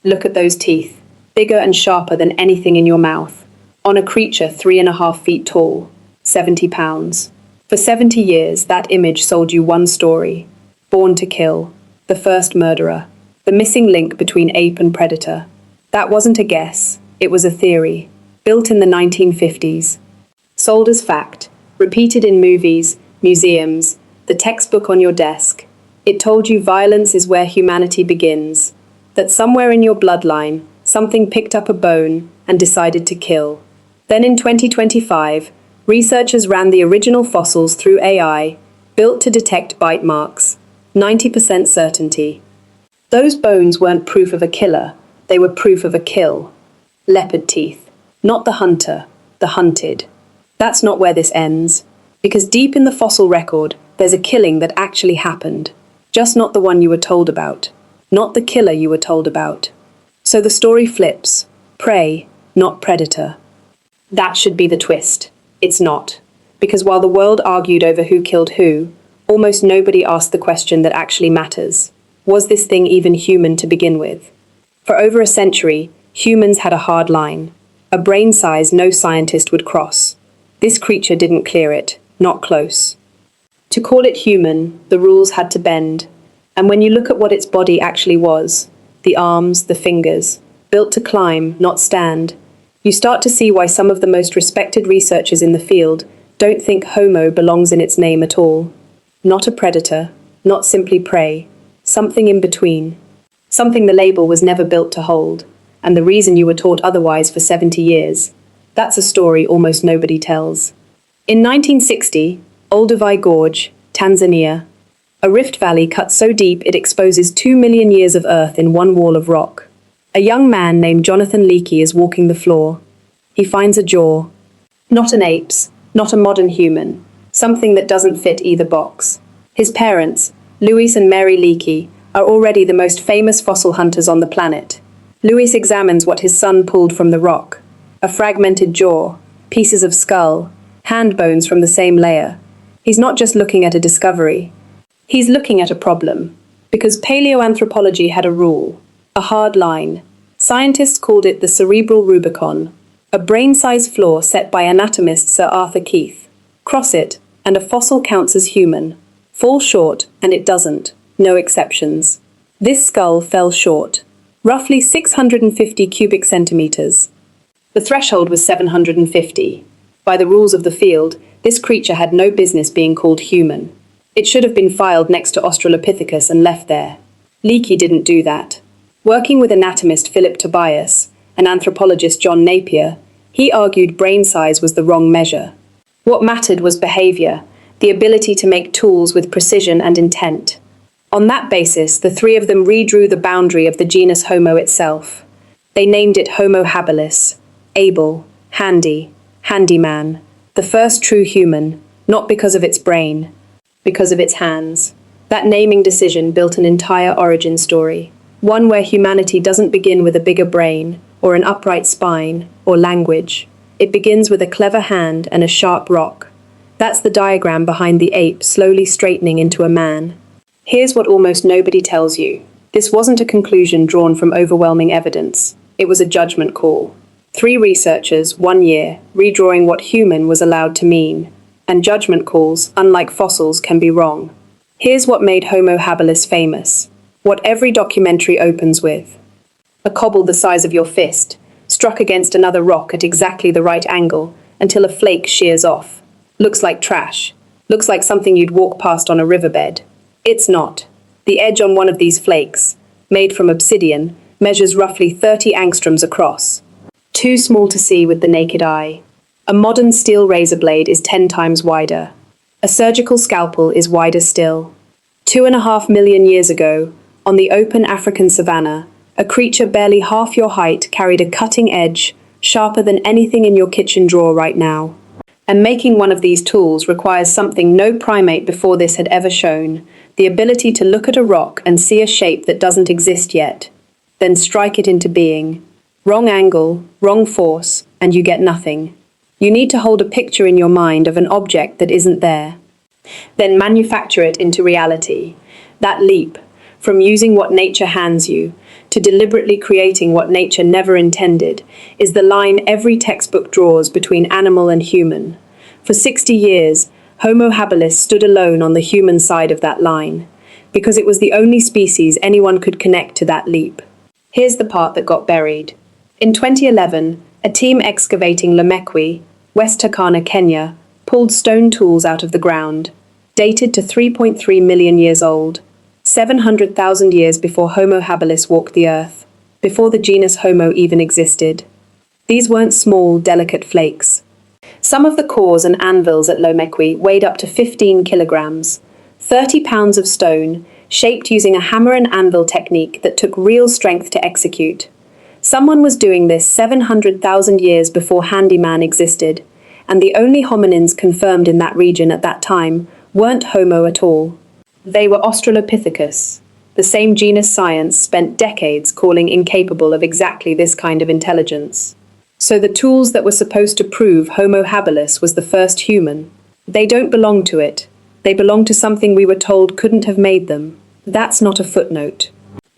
Look at those teeth, bigger and sharper than anything in your mouth. On a creature 3.5 feet tall, 70 pounds. For 70 years, that image sold you one story. Born to kill. The first murderer. The missing link between ape and predator. That wasn't a guess, it was a theory. Built in the 1950s. Sold as fact. Repeated in movies, museums, the textbook on your desk. It told you violence is where humanity begins. That somewhere in your bloodline, something picked up a bone and decided to kill. Then in 2025, researchers ran the original fossils through AI, built to detect bite marks. 90% certainty. Those bones weren't proof of a killer, they were proof of a kill. Leopard teeth. Not the hunter, the hunted. That's not where this ends. Because deep in the fossil record, there's a killing that actually happened. Just not the one you were told about. Not the killer you were told about. So the story flips. Prey, not predator. That should be the twist. It's not. Because while the world argued over who killed who, almost nobody asked the question that actually matters. Was this thing even human to begin with? For over a century, humans had a hard line. A brain size no scientist would cross. This creature didn't clear it. Not close. To call it human, the rules had to bend. And when you look at what its body actually was, the arms, the fingers, built to climb, not stand, you start to see why some of the most respected researchers in the field don't think Homo belongs in its name at all. Not a predator, not simply prey, something in between. Something the label was never built to hold, and the reason you were taught otherwise for 70 years. That's a story almost nobody tells. In 1960, Olduvai Gorge, Tanzania, a rift valley cut so deep it exposes 2 million years of earth in one wall of rock. A young man named Jonathan Leakey is walking the floor. He finds a jaw. Not an ape's, not a modern human, something that doesn't fit either box. His parents, Louis and Mary Leakey, are already the most famous fossil hunters on the planet. Louis examines what his son pulled from the rock. A fragmented jaw, pieces of skull, hand bones from the same layer. He's not just looking at a discovery. He's looking at a problem. Because paleoanthropology had a rule, a hard line. Scientists called it the cerebral Rubicon, a brain-size flaw set by anatomist Sir Arthur Keith. Cross it, and a fossil counts as human. Fall short, and it doesn't. No exceptions. This skull fell short. Roughly 650 cubic centimeters. The threshold was 750. By the rules of the field, this creature had no business being called human. It should have been filed next to Australopithecus and left there. Leakey didn't do that. Working with anatomist Philip Tobias and anthropologist John Napier, he argued brain size was the wrong measure. What mattered was behavior, the ability to make tools with precision and intent. On that basis, the three of them redrew the boundary of the genus Homo itself. They named it Homo habilis, able, handy, handyman, the first true human, not because of its brain, because of its hands. That naming decision built an entire origin story, one where humanity doesn't begin with a bigger brain, or an upright spine, or language. It begins with a clever hand and a sharp rock. That's the diagram behind the ape slowly straightening into a man. Here's what almost nobody tells you. This wasn't a conclusion drawn from overwhelming evidence. It was a judgment call. 3 researchers, 1 year, redrawing what human was allowed to mean. And judgment calls, unlike fossils, can be wrong. Here's what made Homo habilis famous. What every documentary opens with. A cobble the size of your fist, struck against another rock at exactly the right angle, until a flake shears off. Looks like trash. Looks like something you'd walk past on a riverbed. It's not. The edge on one of these flakes, made from obsidian, measures roughly 30 angstroms across. Too small to see with the naked eye. A modern steel razor blade is 10 times wider. A surgical scalpel is wider still. 2.5 million years ago, on the open African savanna, a creature barely half your height carried a cutting edge, sharper than anything in your kitchen drawer right now. And making one of these tools requires something no primate before this had ever shown, the ability to look at a rock and see a shape that doesn't exist yet, then strike it into being. Wrong angle, wrong force, and you get nothing. You need to hold a picture in your mind of an object that isn't there. Then manufacture it into reality. That leap, from using what nature hands you, to deliberately creating what nature never intended, is the line every textbook draws between animal and human. For 60 years, Homo habilis stood alone on the human side of that line, because it was the only species anyone could connect to that leap. Here's the part that got buried. In 2011, a team excavating Lemekwi, West Turkana, Kenya, pulled stone tools out of the ground, dated to 3.3 million years old, 700,000 years before Homo habilis walked the earth, before the genus Homo even existed. These weren't small, delicate flakes. Some of the cores and anvils at Lomekwi weighed up to 15 kilograms, 30 pounds of stone, shaped using a hammer and anvil technique that took real strength to execute. Someone was doing this 700,000 years before handyman existed, and the only hominins confirmed in that region at that time weren't Homo at all. They were Australopithecus, the same genus science spent decades calling incapable of exactly this kind of intelligence. So the tools that were supposed to prove Homo habilis was the first human, they don't belong to it. They belong to something we were told couldn't have made them. That's not a footnote.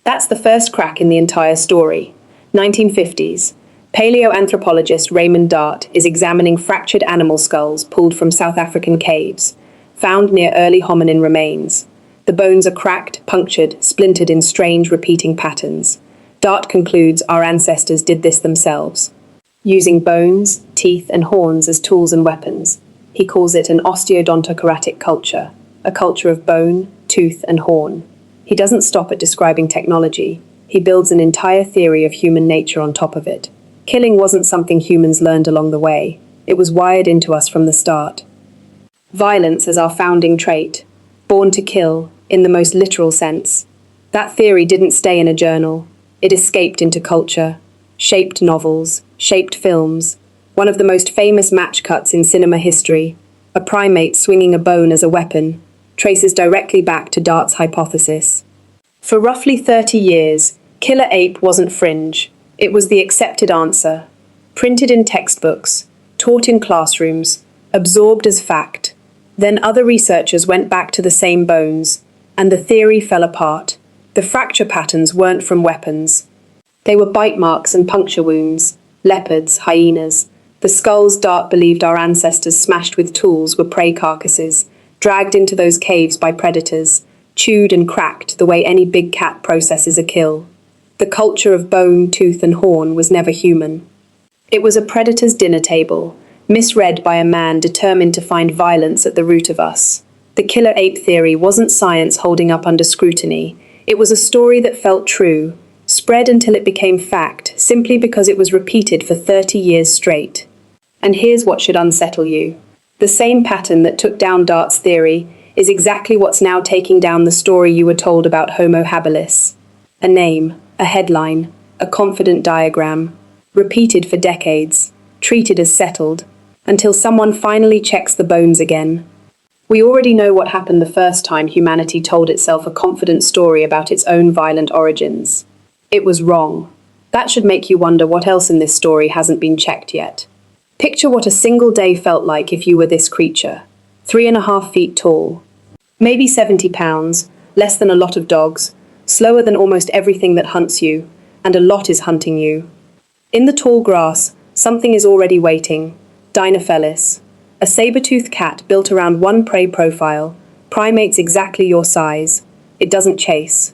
That's the first crack in the entire story. 1950s. Paleoanthropologist Raymond Dart is examining fractured animal skulls pulled from South African caves, found near early hominin remains. The bones are cracked, punctured, splintered in strange, repeating patterns. Dart concludes our ancestors did this themselves, using bones, teeth, and horns as tools and weapons. He calls it an osteodontochoratic culture, a culture of bone, tooth, and horn. He doesn't stop at describing technology. He builds an entire theory of human nature on top of it. Killing wasn't something humans learned along the way. It was wired into us from the start. Violence as our founding trait, born to kill, in the most literal sense. That theory didn't stay in a journal. It escaped into culture, shaped novels, shaped films. One of the most famous match cuts in cinema history, a primate swinging a bone as a weapon, traces directly back to Dart's hypothesis. For roughly 30 years, killer ape wasn't fringe. It was the accepted answer, printed in textbooks, taught in classrooms, absorbed as fact. Then other researchers went back to the same bones, and the theory fell apart. The fracture patterns weren't from weapons. They were bite marks and puncture wounds, leopards, hyenas. The skulls Dart believed our ancestors smashed with tools were prey carcasses, dragged into those caves by predators, chewed and cracked the way any big cat processes a kill. The culture of bone, tooth, and horn was never human. It was a predator's dinner table, misread by a man determined to find violence at the root of us. The killer ape theory wasn't science holding up under scrutiny. It was a story that felt true, spread until it became fact, simply because it was repeated for 30 years straight. And here's what should unsettle you. The same pattern that took down Dart's theory is exactly what's now taking down the story you were told about Homo habilis. A name, a headline, a confident diagram, repeated for decades, treated as settled, until someone finally checks the bones again. We already know what happened the first time humanity told itself a confident story about its own violent origins. It was wrong. That should make you wonder what else in this story hasn't been checked yet. Picture what a single day felt like if you were this creature. 3.5 feet tall, maybe 70 pounds, less than a lot of dogs, slower than almost everything that hunts you, and a lot is hunting you. In the tall grass, something is already waiting. Dinophelis, a saber-toothed cat built around one prey profile, primates exactly your size. It doesn't chase.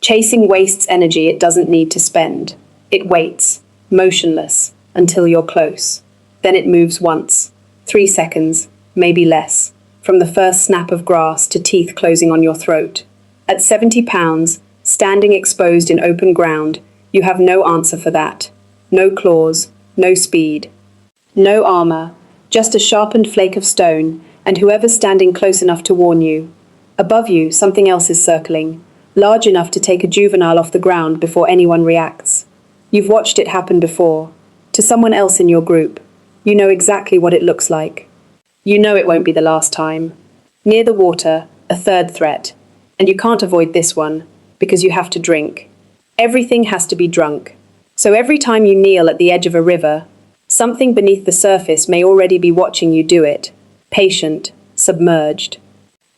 Chasing wastes energy it doesn't need to spend. It waits, motionless, until you're close. Then it moves once, 3 seconds, maybe less, from the first snap of grass to teeth closing on your throat. At 70 pounds, standing exposed in open ground, you have no answer for that. No claws, no speed, no armor, just a sharpened flake of stone, and whoever's standing close enough to warn you. Above you, something else is circling, large enough to take a juvenile off the ground before anyone reacts. You've watched it happen before, to someone else in your group. You know exactly what it looks like. You know it won't be the last time. Near the water, a third threat. And you can't avoid this one, because you have to drink. Everything has to be drunk. So every time you kneel at the edge of a river, something beneath the surface may already be watching you do it, patient, submerged,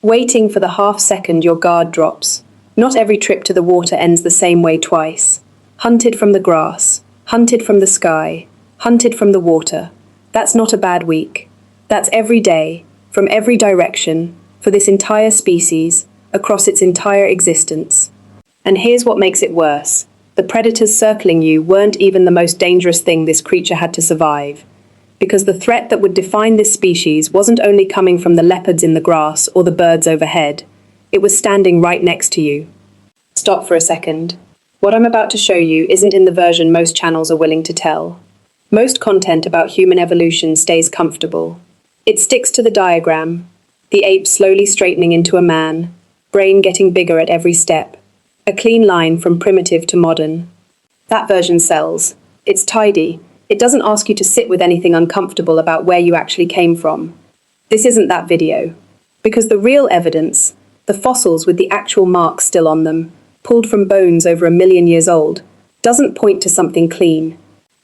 waiting for the half second your guard drops. Not every trip to the water ends the same way twice. Hunted from the grass, hunted from the sky, hunted from the water. That's not a bad week. That's every day, from every direction, for this entire species, across its entire existence. And here's what makes it worse. The predators circling you weren't even the most dangerous thing this creature had to survive. Because the threat that would define this species wasn't only coming from the leopards in the grass or the birds overhead, it was standing right next to you. Stop for a second. What I'm about to show you isn't in the version most channels are willing to tell. Most content about human evolution stays comfortable. It sticks to the diagram, the ape slowly straightening into a man, brain getting bigger at every step. A clean line from primitive to modern. That version sells. It's tidy. It doesn't ask you to sit with anything uncomfortable about where you actually came from. This isn't that video. Because the real evidence, the fossils with the actual marks still on them, pulled from bones over 1 million years old, doesn't point to something clean.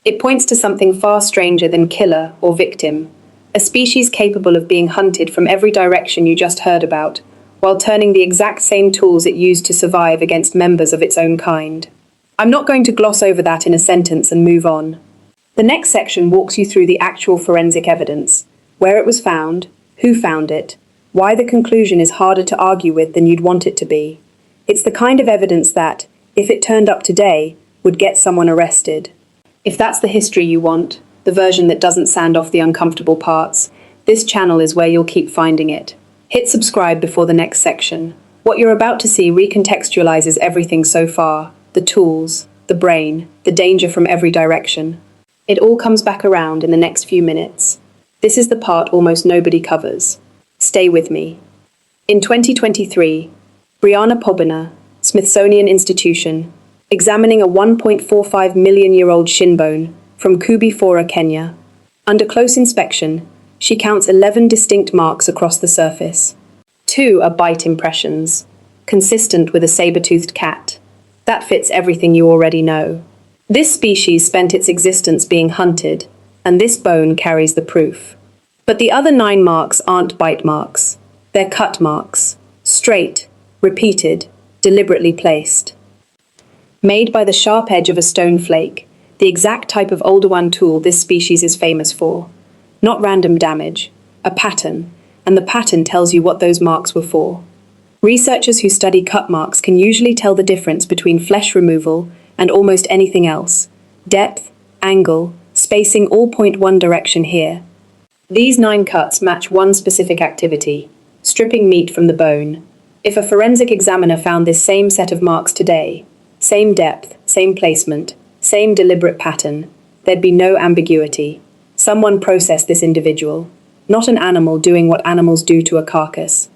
It points to something far stranger than killer or victim. A species capable of being hunted from every direction you just heard about, while turning the exact same tools it used to survive against members of its own kind. I'm not going to gloss over that in a sentence and move on. The next section walks you through the actual forensic evidence, where it was found, who found it, why the conclusion is harder to argue with than you'd want it to be. It's the kind of evidence that, if it turned up today, would get someone arrested. If that's the history you want, the version that doesn't sand off the uncomfortable parts, this channel is where you'll keep finding it. Hit subscribe before the next section. What you're about to see recontextualizes everything so far. The tools, the brain, the danger from every direction. It all comes back around in the next few minutes. This is the part almost nobody covers. Stay with me. In 2023, Brianna Pobina, Smithsonian Institution, examining a 1.45 million-year-old shin bone from Kubifora, Kenya. Under close inspection, she counts 11 distinct marks across the surface. 2 are bite impressions, consistent with a saber-toothed cat. That fits everything you already know. This species spent its existence being hunted, and this bone carries the proof. But the other 9 marks aren't bite marks. They're cut marks. Straight, repeated, deliberately placed. Made by the sharp edge of a stone flake, the exact type of Olduvai tool this species is famous for. Not random damage, a pattern, and the pattern tells you what those marks were for. Researchers who study cut marks can usually tell the difference between flesh removal and almost anything else. Depth, angle, spacing all point one direction here. These 9 cuts match one specific activity, stripping meat from the bone. If a forensic examiner found this same set of marks today, same depth, same placement, same deliberate pattern, there'd be no ambiguity. Someone processed this individual, not an animal doing what animals do to a carcass.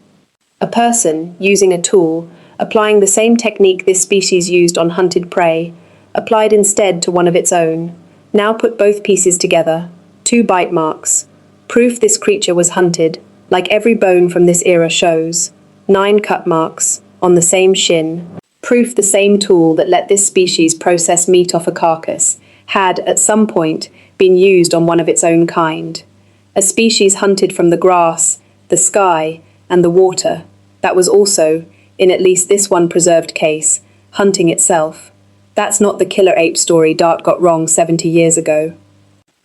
A person, using a tool, applying the same technique this species used on hunted prey, applied instead to one of its own. Now put both pieces together, 2 bite marks. Proof this creature was hunted, like every bone from this era shows. 9 cut marks, on the same shin. Proof the same tool that let this species process meat off a carcass had, at some point, been used on one of its own kind. A species hunted from the grass, the sky, and the water, that was also, in at least this one preserved case, hunting itself. That's not the killer ape story Dart got wrong 70 years ago.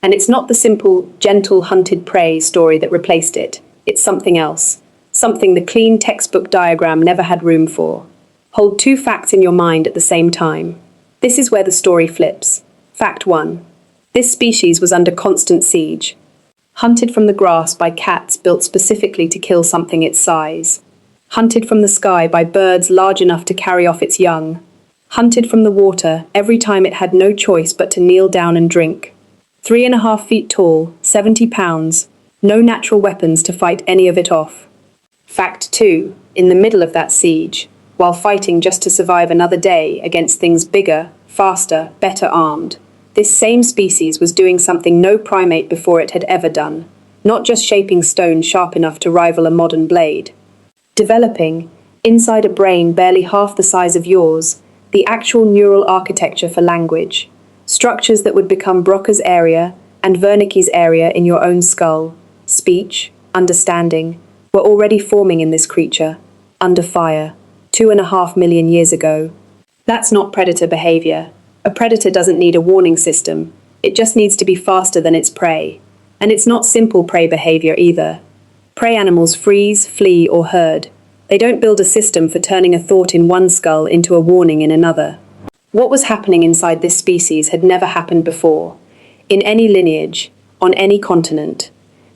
And it's not the simple, gentle hunted prey story that replaced it. It's something else. Something the clean textbook diagram never had room for. Hold 2 facts in your mind at the same time. This is where the story flips. Fact 1. This species was under constant siege. Hunted from the grass by cats built specifically to kill something its size. Hunted from the sky by birds large enough to carry off its young. Hunted from the water every time it had no choice but to kneel down and drink. 3.5 feet tall, 70 pounds, no natural weapons to fight any of it off. Fact 2. In the middle of that siege, while fighting just to survive another day against things bigger, faster, better armed, this same species was doing something no primate before it had ever done, not just shaping stone sharp enough to rival a modern blade. Developing, inside a brain barely half the size of yours, the actual neural architecture for language, structures that would become Broca's area and Wernicke's area in your own skull, speech, understanding, were already forming in this creature, under fire, 2.5 million years ago. That's not predator behavior. A predator doesn't need a warning system. It just needs to be faster than its prey. And it's not simple prey behavior either. Prey animals freeze, flee, or herd. They don't build a system for turning a thought in one skull into a warning in another. What was happening inside this species had never happened before. In any lineage, on any continent.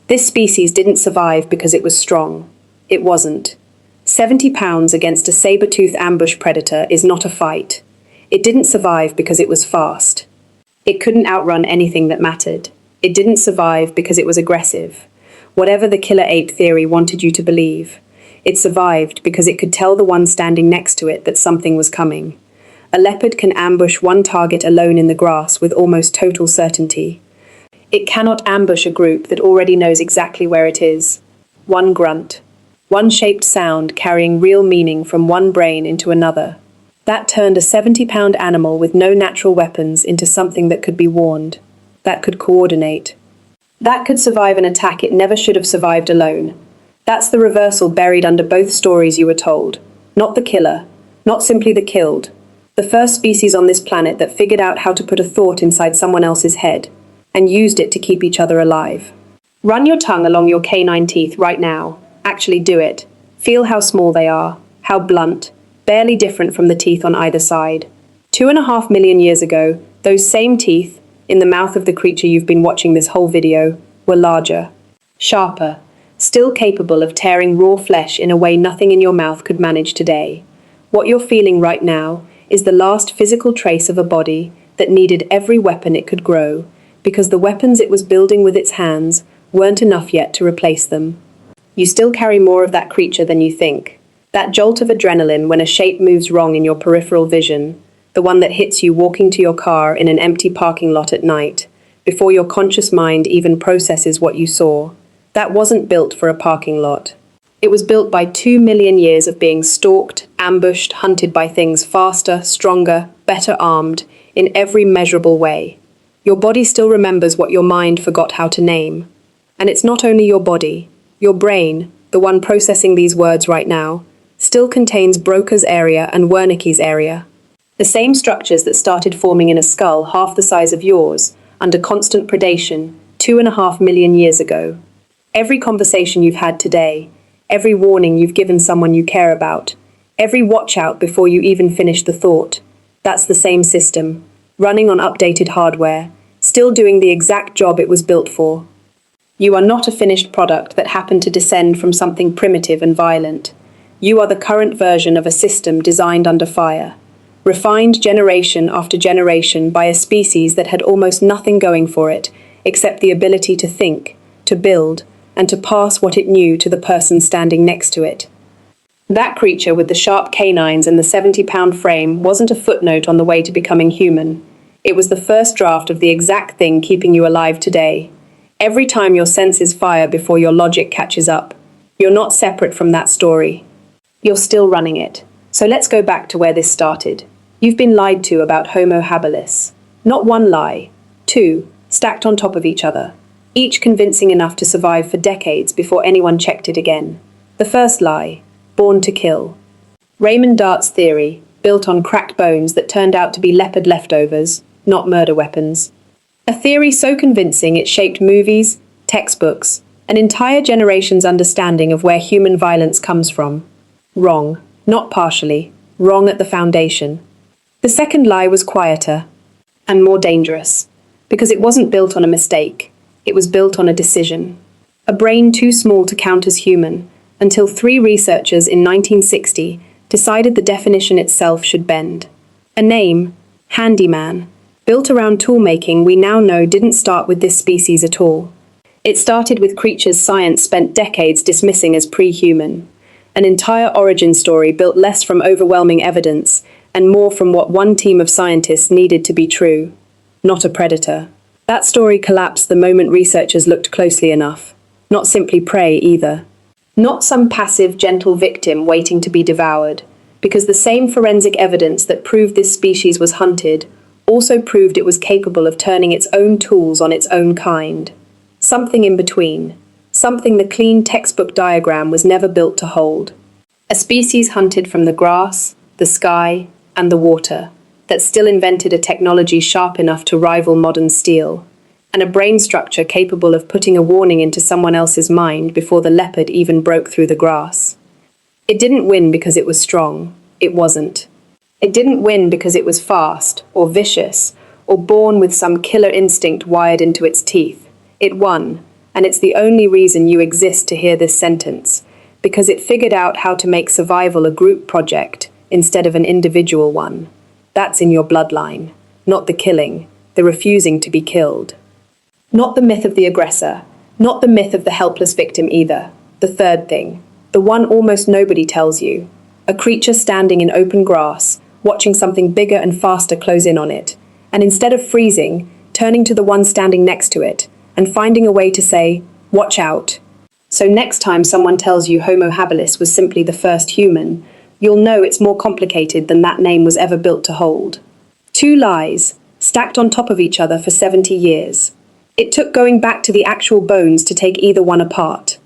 This species didn't survive because it was strong. It wasn't. 70 pounds against a saber-tooth ambush predator is not a fight. It didn't survive because it was fast. It couldn't outrun anything that mattered. It didn't survive because it was aggressive. Whatever the killer ape theory wanted you to believe. It survived because it could tell the one standing next to it that something was coming. A leopard can ambush one target alone in the grass with almost total certainty. It cannot ambush a group that already knows exactly where it is. One grunt. One shaped sound carrying real meaning from one brain into another. That turned a 70-pound animal with no natural weapons into something that could be warned. That could coordinate. That could survive an attack it never should have survived alone. That's the reversal buried under both stories you were told. Not the killer. Not simply the killed. The first species on this planet that figured out how to put a thought inside someone else's head, and used it to keep each other alive. Run your tongue along your canine teeth right now. Actually do it. Feel how small they are, how blunt, barely different from the teeth on either side. 2.5 million years ago, those same teeth, in the mouth of the creature you've been watching this whole video, were larger, sharper, still capable of tearing raw flesh in a way nothing in your mouth could manage today. What you're feeling right now is the last physical trace of a body that needed every weapon it could grow, because the weapons it was building with its hands weren't enough yet to replace them. You still carry more of that creature than you think. That jolt of adrenaline when a shape moves wrong in your peripheral vision, the one that hits you walking to your car in an empty parking lot at night, before your conscious mind even processes what you saw. That wasn't built for a parking lot. It was built by 2 million years of being stalked, ambushed, hunted by things faster, stronger, better armed, in every measurable way. Your body still remembers what your mind forgot how to name. And it's not only your body. Your brain, the one processing these words right now, still contains Broca's area and Wernicke's area. The same structures that started forming in a skull half the size of yours, under constant predation, 2.5 million years ago. Every conversation you've had today, every warning you've given someone you care about, every watch out before you even finish the thought, that's the same system, running on updated hardware, still doing the exact job it was built for. You are not a finished product that happened to descend from something primitive and violent. You are the current version of a system designed under fire, refined generation after generation by a species that had almost nothing going for it except the ability to think, to build, and to pass what it knew to the person standing next to it. That creature with the sharp canines and the 70-pound frame wasn't a footnote on the way to becoming human. It was the first draft of the exact thing keeping you alive today. Every time your senses fire before your logic catches up, you're not separate from that story. You're still running it. So let's go back to where this started. You've been lied to about Homo habilis. Not one lie, two, stacked on top of each other, each convincing enough to survive for decades before anyone checked it again. The first lie, born to kill. Raymond Dart's theory, built on cracked bones that turned out to be leopard leftovers, not murder weapons. A theory so convincing it shaped movies, textbooks, an entire generation's understanding of where human violence comes from. Wrong, not partially, wrong at the foundation. The second lie was quieter and more dangerous, because it wasn't built on a mistake, it was built on a decision. A brain too small to count as human, until 3 researchers in 1960 decided the definition itself should bend. A name, handyman, built around toolmaking we now know didn't start with this species at all. It started with creatures science spent decades dismissing as pre-human. An entire origin story built less from overwhelming evidence and more from what one team of scientists needed to be true. Not a predator. That story collapsed the moment researchers looked closely enough. Not simply prey either. Not some passive, gentle victim waiting to be devoured, because the same forensic evidence that proved this species was hunted also proved it was capable of turning its own tools on its own kind. Something in between. Something the clean textbook diagram was never built to hold. A species hunted from the grass, the sky, and the water. that still invented a technology sharp enough to rival modern steel, and a brain structure capable of putting a warning into someone else's mind before the leopard even broke through the grass. It didn't win because it was strong. It wasn't. It didn't win because it was fast, or vicious, or born with some killer instinct wired into its teeth. It won, and it's the only reason you exist to hear this sentence, because it figured out how to make survival a group project instead of an individual one. That's in your bloodline, not the killing, the refusing to be killed. Not the myth of the aggressor, not the myth of the helpless victim either. The third thing, the one almost nobody tells you. A creature standing in open grass, watching something bigger and faster close in on it, and instead of freezing, turning to the one standing next to it, and finding a way to say, "Watch out." So next time someone tells you Homo habilis was simply the first human, you'll know it's more complicated than that name was ever built to hold. Two lies, stacked on top of each other for 70 years. It took going back to the actual bones to take either one apart.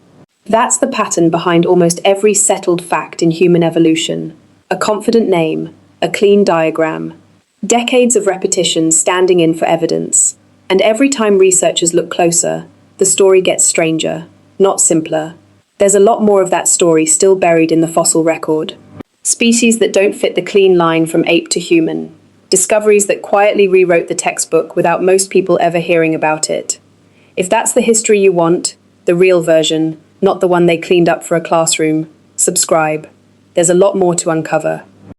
That's the pattern behind almost every settled fact in human evolution. A confident name, a clean diagram, decades of repetition standing in for evidence. And every time researchers look closer, the story gets stranger, not simpler. There's a lot more of that story still buried in the fossil record. Species that don't fit the clean line from ape to human. Discoveries that quietly rewrote the textbook without most people ever hearing about it. If that's the history you want, the real version, not the one they cleaned up for a classroom, subscribe. There's a lot more to uncover.